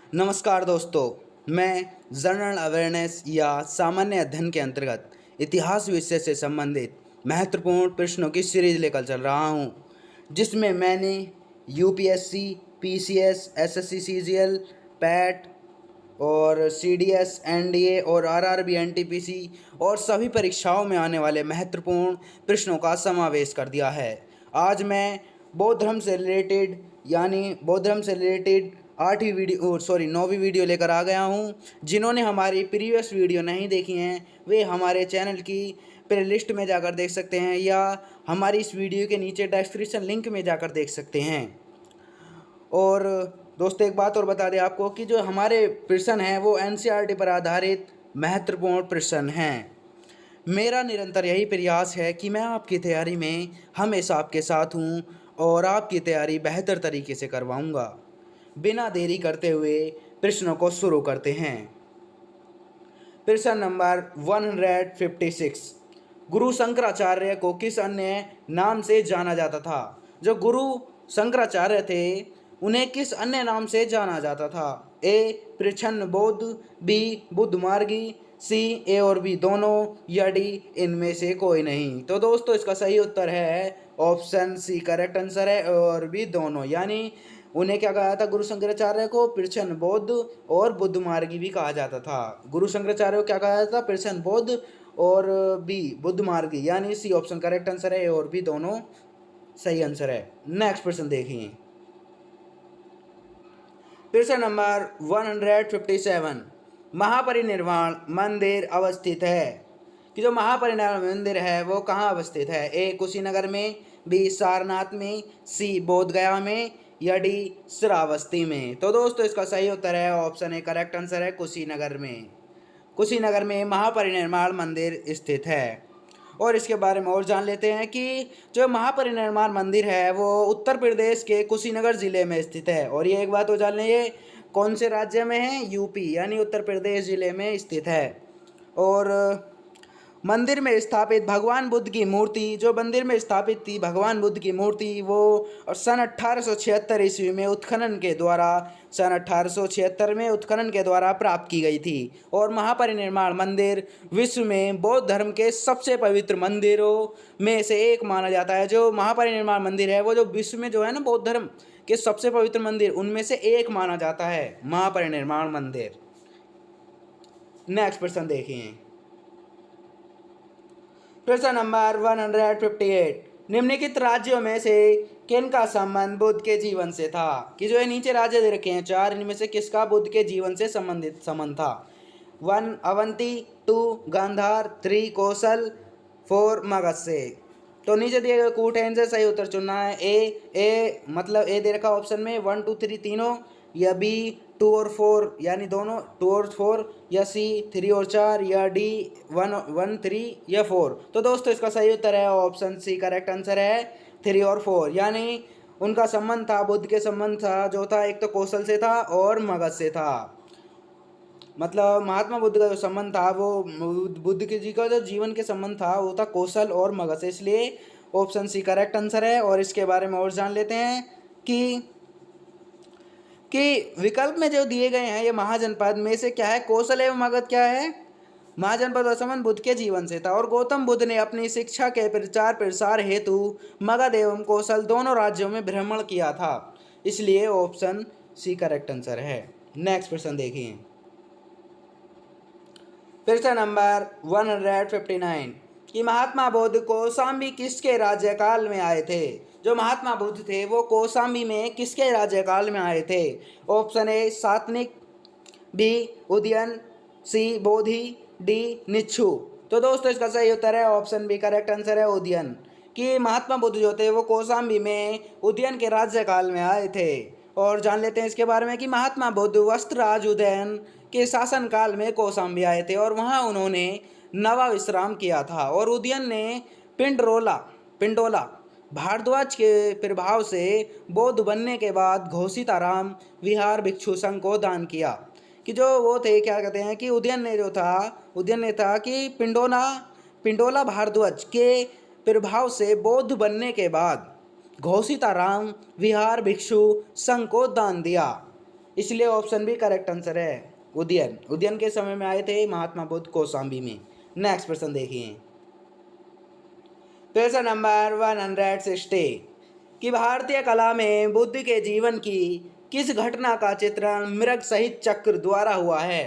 नमस्कार दोस्तों, मैं जनरल अवेयरनेस या सामान्य अध्ययन के अंतर्गत इतिहास विषय से संबंधित महत्वपूर्ण प्रश्नों की सीरीज लेकर चल रहा हूँ, जिसमें मैंने UPSC, PCS, SSC, CGL, PAT और सीडीएस, एनडीए और आरआरबी, एनटीपीसी और सभी परीक्षाओं में आने वाले महत्वपूर्ण प्रश्नों का समावेश कर दिया है। आज मैं बौद्ध धर्म से रिलेटेड बौद्ध धर्म से रिलेटेड 9वीं वीडियो लेकर आ गया हूँ। जिन्होंने हमारी प्रीवियस वीडियो नहीं देखी हैं वे हमारे चैनल की प्लेलिस्ट में जाकर देख सकते हैं या हमारी इस वीडियो के नीचे डिस्क्रिप्शन लिंक में जाकर देख सकते हैं। और दोस्तों, एक बात और बता दें आपको कि जो हमारे प्रश्न हैं वो एनसीईआरटी पर आधारित महत्वपूर्ण प्रश्न हैं। मेरा निरंतर यही प्रयास है कि मैं आपकी तैयारी में हमेशा आपके साथ हूँ और आपकी तैयारी बेहतर तरीके से करवाऊँगा। बिना देरी करते हुए प्रश्नों को शुरू करते हैं। प्रश्न नंबर 156, गुरु शंकराचार्य को किस अन्य नाम से जाना जाता था? जो गुरु शंकराचार्य थे उन्हें किस अन्य नाम से जाना जाता था? ए प्रच्छन्न बौद्ध, बी बुद्ध मार्गी, सी ए और बी दोनों, या डी इनमें से कोई नहीं। तो दोस्तों, इसका सही उत्तर है ऑप्शन सी करेक्ट आंसर है, और भी दोनों, यानी उन्हें क्या कहा था? गुरु शंकराचार्य को प्रच्छन्न बौद्ध और बुद्ध मार्गी भी कहा जाता था। गुरु शंकराचार्य को क्या कहा जाता था? प्रच्छन्न बौद्ध और बी बुद्ध मार्गी, यानी सी ऑप्शन करेक्ट आंसर है, और भी दोनों सही आंसर है। नेक्स्ट प्रश्न देखिए। प्रश्न नंबर 157, महापरिनिर्वाण मंदिर अवस्थित है कि जो महापरिनिर्वाण मंदिर है वो कहाँ अवस्थित है? ए कुशीनगर में, बी सारनाथ में, सी बोध गया में, या डी श्रावस्ती में। तो दोस्तों, इसका सही उत्तर है ऑप्शन ए करेक्ट आंसर है कुशीनगर में। कुशीनगर में महापरिनिर्वाण मंदिर स्थित है। और इसके बारे में और जान लेते हैं कि जो महापरिनिर्वाण मंदिर है वो उत्तर प्रदेश के कुशीनगर ज़िले में स्थित है। और ये एक बात और जान लें, ये कौन से राज्य में है? यूपी, यानी उत्तर प्रदेश ज़िले में स्थित है। और मंदिर में स्थापित भगवान बुद्ध की मूर्ति, जो मंदिर में स्थापित थी भगवान बुद्ध की मूर्ति, वो और सन 1876 ईस्वी में उत्खनन के द्वारा सन 1876 में उत्खनन के द्वारा प्राप्त की गई थी। और महापरिनिर्वाण मंदिर विश्व में बौद्ध धर्म के सबसे पवित्र मंदिरों में से एक माना जाता है। जो महापरिनिर्वाण मंदिर है वो जो विश्व में जो है ना बौद्ध धर्म के सबसे पवित्र मंदिर उनमें से एक माना जाता है महापरिनिर्वाण मंदिर। नेक्स्ट प्रश्न देखिए। प्रश्न नंबर 158, निम्नलिखित राज्यों में से किन का संबंध बुद्ध के जीवन से था? कि जो ये नीचे राज्य दे रखे हैं चार, इनमें से किसका बुद्ध के जीवन से संबंध था? 1 अवंती, 2 गांधार, 3 कौशल, 4 मगध। तो नीचे दिए गए कूट है, इनसे सही उत्तर चुनना है। ए दे रखा ऑप्शन में 1 2 3 तीनों, या बी 2 और 4 यानी दोनों 2 और 4, या सी 3 और 4, या डी 1 3 या 4। तो दोस्तों, इसका सही उत्तर है ऑप्शन सी करेक्ट आंसर है 3 और 4, यानी उनका संबंध था, बुद्ध के संबंध था जो था एक तो कौशल से था और मगध से था। मतलब महात्मा बुद्ध का जो संबंध था वो बुद्ध के जी का जो जीवन के संबंध था वो था कौशल और मगध से, इसलिए ऑप्शन सी करेक्ट आंसर है। और इसके बारे में और जान लेते हैं कि विकल्प में जो दिए गए हैं ये महाजनपद में से क्या है? कौशल एवं मगध क्या है? महाजनपद का संबंध बुद्ध के जीवन से था। और गौतम बुद्ध ने अपनी शिक्षा के प्रचार प्रसार हेतु मगध एवं कौशल दोनों राज्यों में भ्रमण किया था, इसलिए ऑप्शन सी करेक्ट आंसर है। नेक्स्ट प्रश्न देखिए। प्रश्न नंबर 159, कि महात्मा बुद्ध कौशाम्बी किसके राज्यकाल में आए थे? जो महात्मा बुद्ध थे वो कौशाम्बी में किसके राज्यकाल में आए थे? ऑप्शन ए सातनिक, B Udayan, C Bodhi, D निच्छु। तो दोस्तों, इसका सही उत्तर है ऑप्शन बी करेक्ट आंसर है उदयन। कि महात्मा बुद्ध जो थे वो कौशाम्बी में उदयन के राज्यकाल में आए थे। और जान लेते हैं इसके बारे में कि महात्मा बुद्ध वस्त्रराज उदयन के शासनकाल में कौशाम्बी आए थे और वहाँ उन्होंने नवा विश्राम किया था। और उदयन ने पिंडोला भारद्वाज के प्रभाव से बौद्ध बनने के बाद घोषिताराम विहार भिक्षु संघ को दान किया। कि जो वो थे क्या कहते हैं कि उदयन ने था कि पिंडोला भारद्वाज के प्रभाव से बौद्ध बनने के बाद घोषिताराम विहार भिक्षु संघ को दान दिया। इसलिए ऑप्शन बी करेक्ट आंसर है। उदयन, उदयन के समय में आए थे महात्मा बुद्ध कौशाम्बी में। नेक्स्ट प्रश्न देखिए, प्रश्न नंबर 160 कि भारतीय कला में बुद्ध के जीवन की किस घटना का चित्रण मृग सहित चक्र द्वारा हुआ है?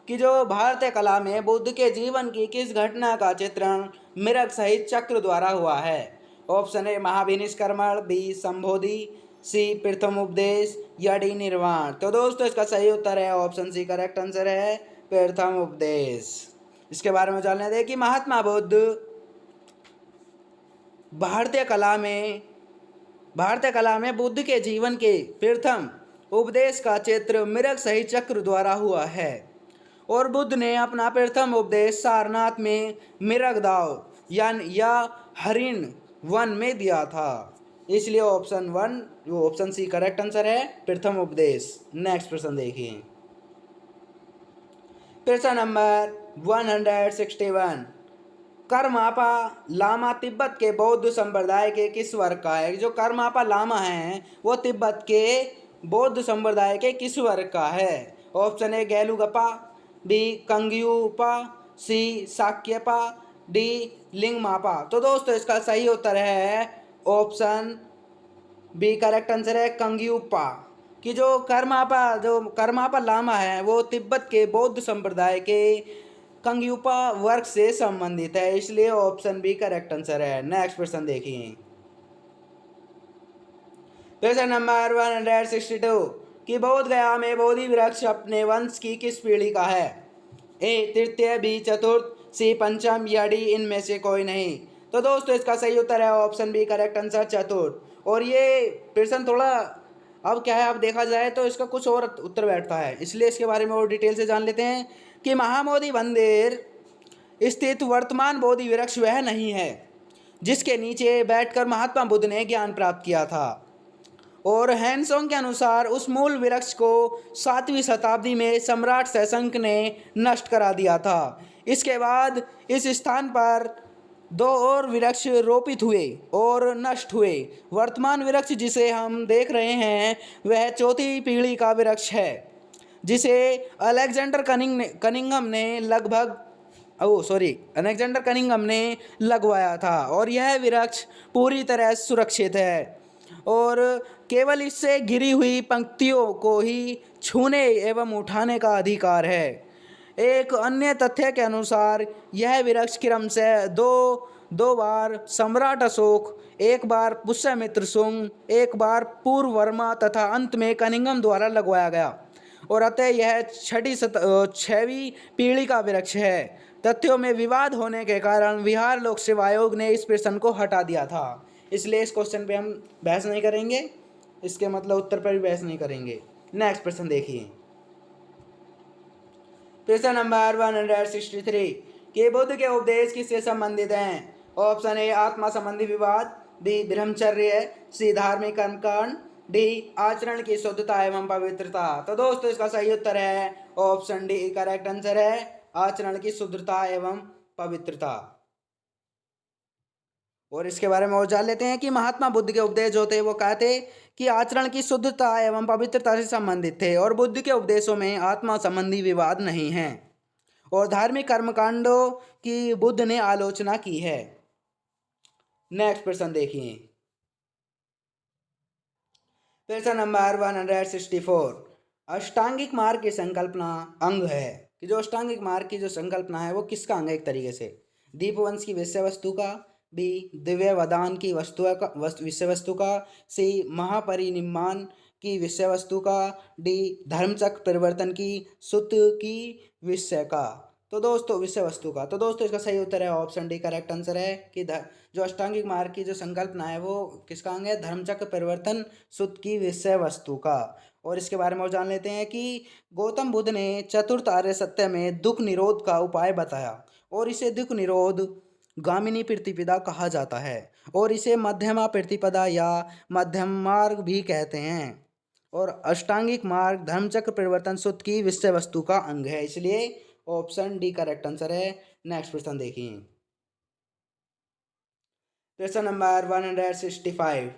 कि जो भारतीय कला में बुद्ध के जीवन की किस घटना का चित्रण मृग सहित चक्र द्वारा हुआ है? ऑप्शन ए महाविनिष्क्रमण, बी संबोधि, सी प्रथम उपदेश या डी निर्वाण। तो दोस्तों इसका सही उत्तर है ऑप्शन सी, करेक्ट आंसर है प्रथम उपदेश। इसके बारे में जानने दें कि महात्मा बुद्ध भारतीय कला में बुद्ध के जीवन के प्रथम उपदेश का चित्र मृग सहित चक्र द्वारा हुआ है और बुद्ध ने अपना प्रथम उपदेश सारनाथ में मृग दाव या हरिण वन में दिया था। इसलिए ऑप्शन सी करेक्ट आंसर है प्रथम उपदेश। नेक्स्ट प्रश्न देखिए, प्रश्न नंबर 161 करमापा लामा तिब्बत के बौद्ध संप्रदाय के किस वर्ग का है? जो करमापा लामा है वो तिब्बत के बौद्ध संप्रदाय के किस वर्ग का है? ऑप्शन ए गैलुगपा, बी कंग्यूपा, सी साक्यपा, डी लिंगमापा। तो दोस्तों इसका सही उत्तर है ऑप्शन बी, करेक्ट आंसर है कंग्यूपा। कि जो करमापा लामा है वो तिब्बत के बौद्ध संप्रदाय के कंग्यूपा वर्ग से संबंधित है, इसलिए ऑप्शन बी करेक्ट आंसर है। नेक्स्ट प्रश्न देखिए, प्रश्न नंबर 162 कि बोध गया में बोधि वृक्ष अपने वंश की किस पीढ़ी का है? ए तृतीय, बी चतुर्थ, सी पंचम या डी इनमें से कोई नहीं। तो दोस्तों इसका सही उत्तर है ऑप्शन बी, करेक्ट आंसर चतुर्थ। और ये प्रश्न थोड़ा अब क्या है, अब देखा जाए तो इसका कुछ और उत्तर बैठता है, इसलिए इसके बारे में और डिटेल से जान लेते हैं कि महाबोधि मंदिर स्थित वर्तमान बोधि वृक्ष वह नहीं है जिसके नीचे बैठकर महात्मा बुद्ध ने ज्ञान प्राप्त किया था। और हैंसोंग के अनुसार उस मूल वृक्ष को 7वीं शताब्दी में सम्राट शैशंक ने नष्ट करा दिया था। इसके बाद इस स्थान पर 2 और वृक्ष रोपित हुए और नष्ट हुए। वर्तमान वृक्ष जिसे हम देख रहे हैं वह चौथी पीढ़ी का वृक्ष है जिसे अलेक्जेंडर कनिंगम ने लगवाया था और यह वृक्ष पूरी तरह सुरक्षित है और केवल इससे गिरी हुई पंक्तियों को ही छूने एवं उठाने का अधिकार है। एक अन्य तथ्य के अनुसार यह वृक्ष क्रमशः दो बार सम्राट अशोक, एक बार पुष्यमित्र सुंग, एक बार पूर्व वर्मा तथा अंत में कनिंगम द्वारा लगवाया गया और अतः यह 6वीं पीढ़ी का वृक्ष है। तथ्यों में विवाद होने के कारण बिहार लोक सेवा आयोग ने इस प्रश्न को हटा दिया था, इसलिए इस क्वेश्चन पे हम बहस नहीं करेंगे, इसके मतलब उत्तर पर भी बहस नहीं करेंगे। नेक्स्ट प्रश्न देखिए, प्रश्न नंबर 163 कि बुद्ध के उपदेश किससे संबंधित हैं? ऑप्शन ए आत्मा संबंधी विवाद, बी ब्रह्मचर्य, सी धार्मिक कर्मकांड, डी आचरण की शुद्धता एवं पवित्रता। तो दोस्तों इसका सही उत्तर है ऑप्शन डी, करेक्ट आंसर है आचरण की शुद्धता एवं पवित्रता। और इसके बारे में और जान लेते हैं कि महात्मा बुद्ध के उपदेश जो थे वो कहते कि आचरण की शुद्धता एवं पवित्रता से संबंधित थे और बुद्ध के उपदेशों में आत्मा संबंधी विवाद नहीं है और धार्मिक कर्मकांडों की बुद्ध ने आलोचना की है। नेक्स्ट प्रश्न देखिए, प्रश्न नंबर 164 अष्टांगिक मार्ग की संकल्पना अंग है कि जो अष्टांगिक मार्ग की जो संकल्पना है वो किसका अंग है? एक तरीके से दीपवंश की विषय वस्तु का, बी दिव्य वदान की विषय वस्तु का, सी महापरिनिर्वाण की विषय वस्तु का, डी धर्मचक्र परिवर्तन की सुत की विषय का। तो दोस्तों विषय वस्तु का। तो दोस्तों इसका सही उत्तर है ऑप्शन डी, करेक्ट आंसर है कि जो अष्टांगिक मार्ग की जो संकल्पना है वो किसका अंग है? धर्मचक्र परिवर्तन सुत की विषय वस्तु का। और इसके बारे में और जान लेते हैं कि गौतम बुद्ध ने चतुर्थ आर्य सत्य में दुख निरोध का उपाय बताया और इसे दुख निरोध गामिनी प्रतिपदा कहा जाता है और इसे मध्यमा प्रतिपदा या मध्यम मार्ग भी कहते हैं और अष्टांगिक मार्ग धर्मचक्र परिवर्तन सुत की विषय वस्तु का अंग है, इसलिए ऑप्शन डी करेक्ट आंसर है। नेक्स्ट प्रश्न देखिए, प्रश्न नंबर 165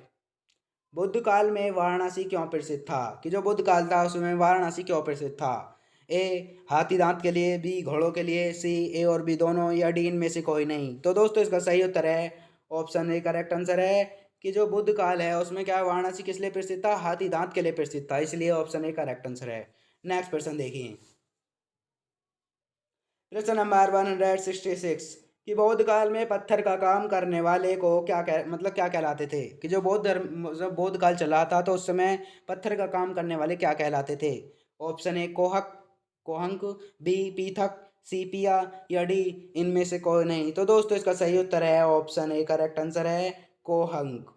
बुद्ध काल में वाराणसी क्यों प्रसिद्ध था, कि जो बुद्ध काल था उसमें वाराणसी क्यों प्रसिद्ध था। ए हाथी दांत के लिए, बी घोड़ों के लिए, सी ए और बी दोनों, या डी इनमें से कोई नहीं। तो दोस्तों इसका सही उत्तर है ऑप्शन ए करेक्ट आंसर है कि जो बुद्ध काल है उसमें क्या है, वाराणसी किस लिए प्रसिद्ध था, हाथी दांत के लिए प्रसिद्ध था, इसलिए ऑप्शन ए करेक्ट आंसर है। नेक्स्ट प्रश्न देखिए, प्रश्न नंबर 166 कि बौद्ध काल में पत्थर का काम करने वाले को क्या कहलाते थे, कि जो बौद्ध धर्म जब बौद्ध काल चला था तो उस समय पत्थर का काम करने वाले क्या कहलाते थे। ऑप्शन ए कोहक कोहंक, बी पीथक, सी पिया, या डी इनमें से कोई नहीं। तो दोस्तों इसका सही उत्तर है ऑप्शन ए करेक्ट आंसर है कोहंक।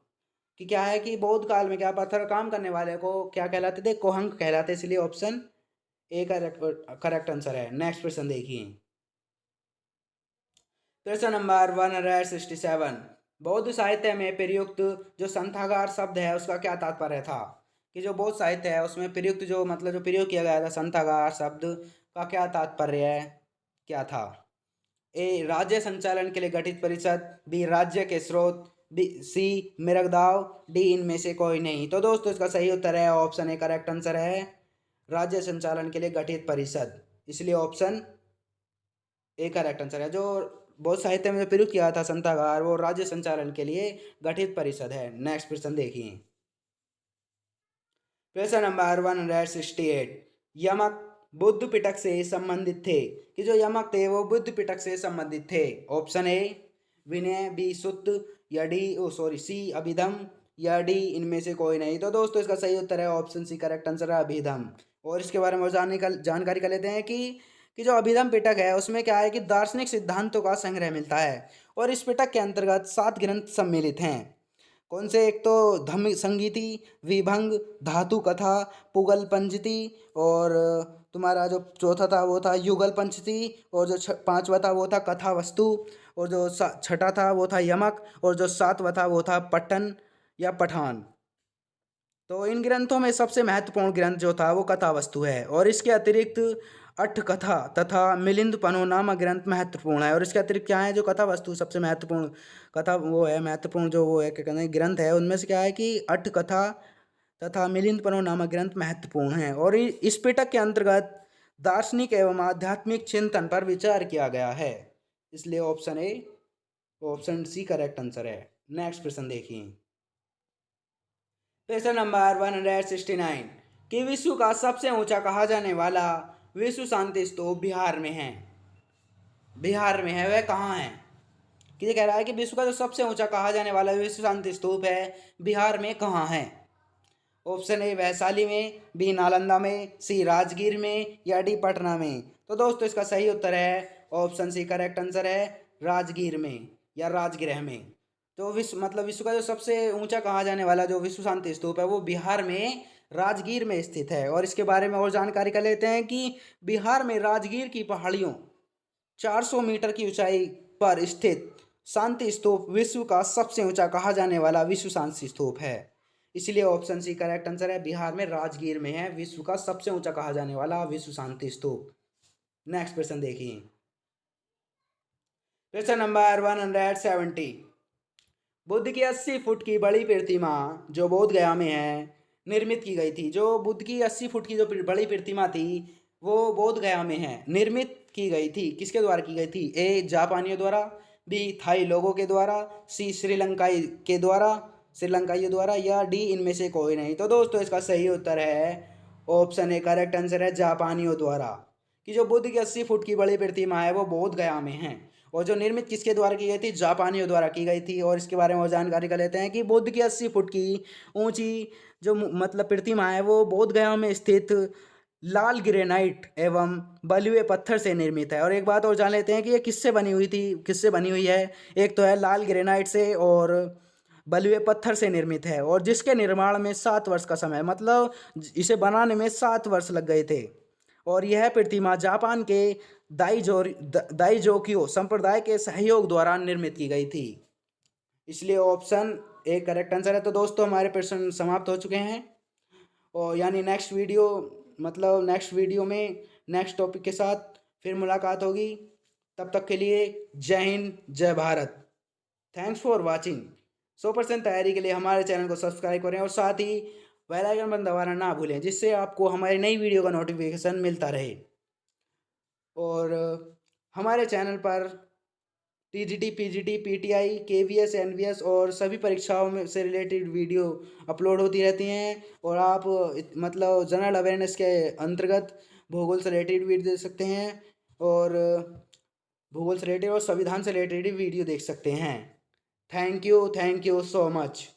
कि क्या है कि बौद्ध काल में क्या पत्थर का काम करने वाले को क्या कहलाते थे, कोहंक कहलाते, इसलिए ऑप्शन ए करेक्ट आंसर है। नेक्स्ट प्रश्न देखिए, प्रश्न नंबर 167 बौद्ध साहित्य में प्रयुक्त जो संथागार शब्द है उसका क्या तात्पर्य था, कि जो बौद्ध साहित्य है उसमें प्रयुक्त जो जो प्रयोग किया गया था संथागार शब्द का क्या तात्पर्य है, क्या था। ए राज्य संचालन के लिए गठित परिषद, बी राज्य के स्रोत, बी सी मिरगदाव, डी इनमें से कोई नहीं। तो दोस्तों इसका सही उत्तर है ऑप्शन ए करेक्ट आंसर है राज्य संचालन के लिए गठित परिषद, इसलिए ऑप्शन ए करेक्ट आंसर है। जो बौद्ध साहित्य में जो प्रयुक्त किया था संथागार वो राज्य संचालन के लिए गठित परिषद है। नेक्स्ट प्रश्न देखिए, प्रश्न नंबर 168 यमक बुद्ध पिटक से संबंधित थे, कि जो यमक थे वो बुद्ध पिटक से संबंधित थे। ऑप्शन ए विनय, बी सुत्त, या डी सी अभिधम, या डी इनमें से कोई नहीं। तो दोस्तों इसका सही उत्तर है ऑप्शन सी करेक्ट आंसर है अभिधम। और इसके बारे में और जानकारी कर लेते हैं कि जो अभिधम पिटक है उसमें क्या है कि दार्शनिक सिद्धांतों का संग्रह मिलता है, और इस पिटक के अंतर्गत 7 ग्रंथ सम्मिलित हैं। कौन से, एक तो धम्म संगीति, विभंग, धातु कथा, पुगल पंचती, और तुम्हारा जो चौथा था वो था युगल पंचती, और जो पांचवा था वो था कथा वस्तु, और जो छठा था वो था यमक, और जो सातवां था वो था पट्टन या पठान। तो इन ग्रंथों में सबसे महत्वपूर्ण ग्रंथ जो था वो कथा वस्तु है, और इसके अतिरिक्त अट्ठ कथा तथा मिलिंद पनो नामक ग्रंथ महत्वपूर्ण है। और इसके अतिरिक्त क्या है, जो कथा वस्तु सबसे महत्वपूर्ण कथा वो है, महत्वपूर्ण जो वो है क्या कहते हैं ग्रंथ है, उनमें से क्या है कि अट्ठ कथा तथा मिलिंद पनो नामक ग्रंथ महत्वपूर्ण है। और इस पिटक के अंतर्गत दार्शनिक एवं आध्यात्मिक चिंतन पर विचार किया गया है, इसलिए ऑप्शन सी करेक्ट आंसर है। नेक्स्ट प्रश्न देखिए, प्रश्न नंबर 169 कि विश्व का सबसे ऊंचा कहा जाने वाला विश्व शांति स्तूप बिहार में है। बिहार में है, वह कहाँ है। कि ये कह रहा है कि विश्व का जो सबसे ऊंचा कहा जाने वाला विश्व शांति स्तूप है बिहार में कहाँ है। ऑप्शन ए वैशाली में, बी नालंदा में, सी राजगीर में, या डी पटना में। तो दोस्तों इसका सही उत्तर है ऑप्शन सी करेक्ट आंसर है राजगीर में या राजगृह में। तो विश्व का जो सबसे ऊंचा कहा जाने वाला जो विश्व शांति स्तूप है वो बिहार में राजगीर में स्थित है। और इसके बारे में और जानकारी कर लेते हैं कि बिहार में राजगीर की पहाड़ियों 400 मीटर की ऊंचाई पर स्थित शांति स्तूप विश्व का सबसे ऊंचा कहा जाने वाला विश्व शांति स्तूप है, इसलिए ऑप्शन सी करेक्ट आंसर है। बिहार में राजगीर में है विश्व का सबसे ऊंचा कहा जाने वाला विश्व शांति स्तूप। नेक्स्ट प्रश्न देखिए, प्रश्न नंबर 170 बुद्ध की 80 फुट की बड़ी प्रतिमा जो बोध गया में है निर्मित की गई थी। जो बुद्ध की 80 फुट की जो बड़ी प्रतिमा थी वो बोध गया में है निर्मित की गई थी, किसके द्वारा की गई थी। ए जापानियों द्वारा, बी थाई लोगों के द्वारा, सी श्रीलंकाइयों द्वारा, या डी इनमें से कोई नहीं। तो दोस्तों इसका सही उत्तर है ऑप्शन ए करेक्ट आंसर है जापानियों द्वारा। कि जो बुद्ध की 80 फुट की बड़ी प्रतिमा है वो बोध गया में है, और जो निर्मित किसके द्वारा की गई थी, जापानियों द्वारा की गई थी। और इसके बारे में और जानकारी कर लेते हैं कि बुद्ध की 80 फुट की ऊंची जो प्रतिमा है वो बोध गया में स्थित लाल ग्रेनाइट एवं बलुए पत्थर से निर्मित है। और एक बात और जान लेते हैं कि ये किससे बनी हुई है। एक तो है लाल ग्रेनाइट से और बलुए पत्थर से निर्मित है, और जिसके निर्माण में 7 वर्ष का समय, मतलब इसे बनाने में 7 वर्ष लग गए थे। और यह प्रतिमा जापान के दाइजोकियो संप्रदाय के सहयोग द्वारा निर्मित की गई थी, इसलिए ऑप्शन ए करेक्ट आंसर है। तो दोस्तों हमारे प्रश्न समाप्त हो चुके हैं, और यानी नेक्स्ट वीडियो में नेक्स्ट टॉपिक के साथ फिर मुलाकात होगी। तब तक के लिए जय हिंद, जय भारत। Thanks for watching. 100% तैयारी के लिए हमारे चैनल को सब्सक्राइब करें और साथ ही बेल आइकन बटन दबाना ना भूलें, जिससे आपको हमारी नई वीडियो का नोटिफिकेशन मिलता रहे। और हमारे चैनल पर TGT, PGT, PTI, KVS, NVS और सभी परीक्षाओं में से रिलेटेड वीडियो अपलोड होती रहती हैं। और आप मतलब जनरल अवेयरनेस के अंतर्गत भूगोल से रिलेटेड वीडियो देख सकते हैं और भूगोल से रिलेटेड और संविधान से रिलेटेड वीडियो देख सकते हैं। Thank you so much.